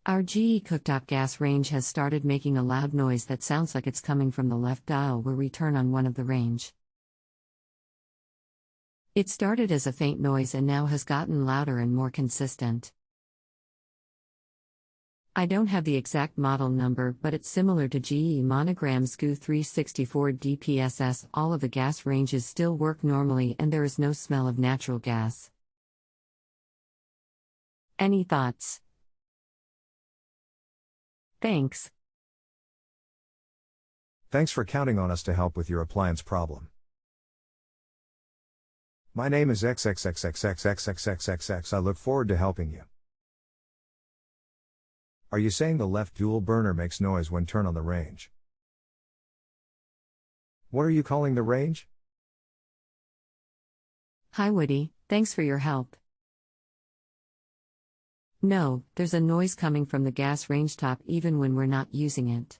Our GE Cooktop Gas range has started making a loud noise that sounds like it's coming from the left dial where we turn on one of the range. It started as a faint noise and now has gotten louder and more consistent. I don't have the exact model number, but it's similar to GE Monogram ZGU364DPSS. All of the gas ranges still work normally and there is no smell of natural gas. Any thoughts? Thanks. Thanks for counting on us to help with your appliance problem. My name is XXXXX I look forward to helping you. Are you saying the left dual burner makes noise when turned on the range? What are you calling the range? Hi Woody, thanks for your help. No, there's a noise coming from the gas range top even when we're not using it.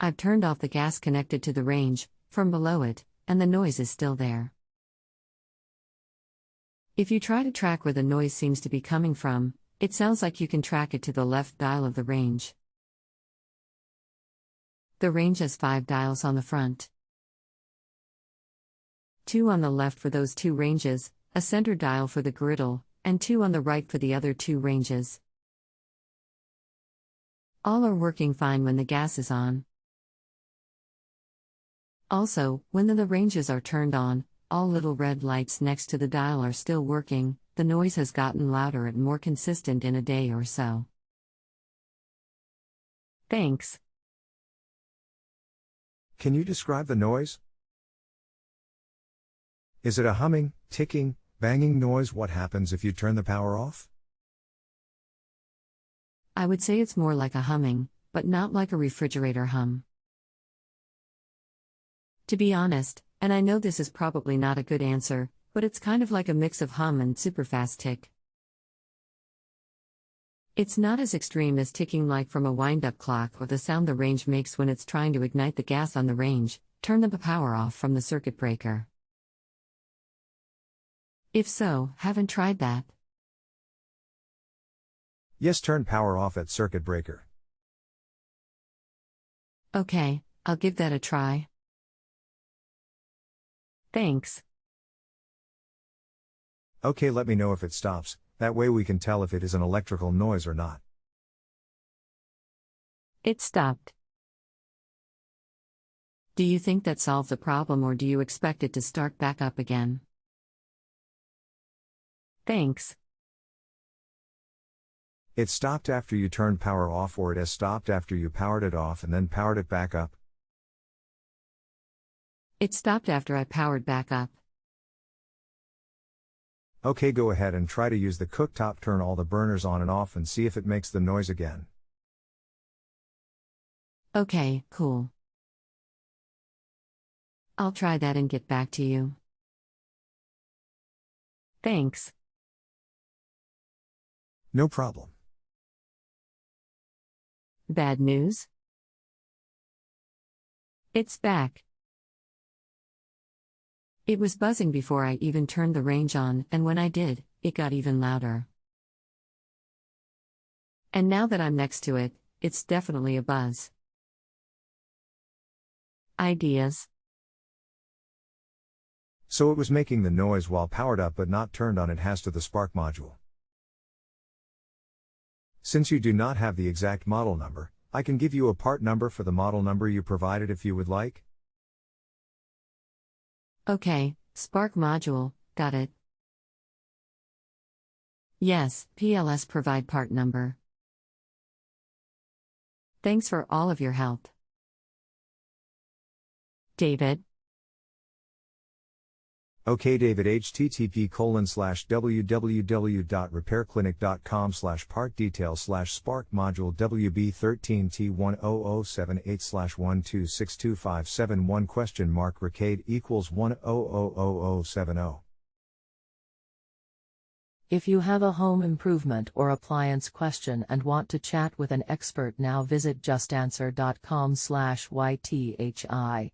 I've turned off the gas connected to the range, from below it, and the noise is still there. If you try to track where the noise seems to be coming from, it sounds like you can track it to the left dial of the range. The range has 5 dials on the front. 2 on the left for those 2 ranges, a center dial for the griddle, and 2 on the right for the other 2 ranges. All are working fine when the gas is on. Also, when the ranges are turned on, all little red lights next to the dial are still working. The noise has gotten louder and more consistent in a day or so. Thanks. Can you describe the noise? Is it a humming, ticking, banging noise? What happens if you turn the power off? I would say it's more like a humming, but not like a refrigerator hum. To be honest, and I know this is probably not a good answer, but it's kind of like a mix of hum and superfast tick. It's not as extreme as ticking like from a wind-up clock or the sound the range makes when it's trying to ignite the gas on the range, turn the power off from the circuit breaker. If so, haven't tried that? Yes, turn power off at circuit breaker. Okay, I'll give that a try. Thanks. Okay, let me know if it stops, that way we can tell if it is an electrical noise or not. It stopped. Do you think that solves the problem or do you expect it to start back up again? Thanks. It stopped after you turned power off, or it has stopped after you powered it off and then powered it back up? It stopped after I powered back up. Okay, go ahead and try to use the cooktop, turn all the burners on and off and see if it makes the noise again. Okay, cool. I'll try that and get back to you. Thanks. No problem. Bad news? It's back. It was buzzing before I even turned the range on, and when I did, it got even louder. And now that I'm next to it, it's definitely a buzz. Ideas? So it was making the noise while powered up but not turned on. It has to the spark module. Since you do not have the exact model number, I can give you a part number for the model number you provided if you would like. Okay, spark module, got it. Yes, PLS provide part number. Thanks for all of your help. David? Okay David, http://www.repairclinic.com/part details/spark module WB13T10078/1262571 Ricade equals 1000070. If you have a home improvement or appliance question and want to chat with an expert now, visit JustAnswer.com/YTHI.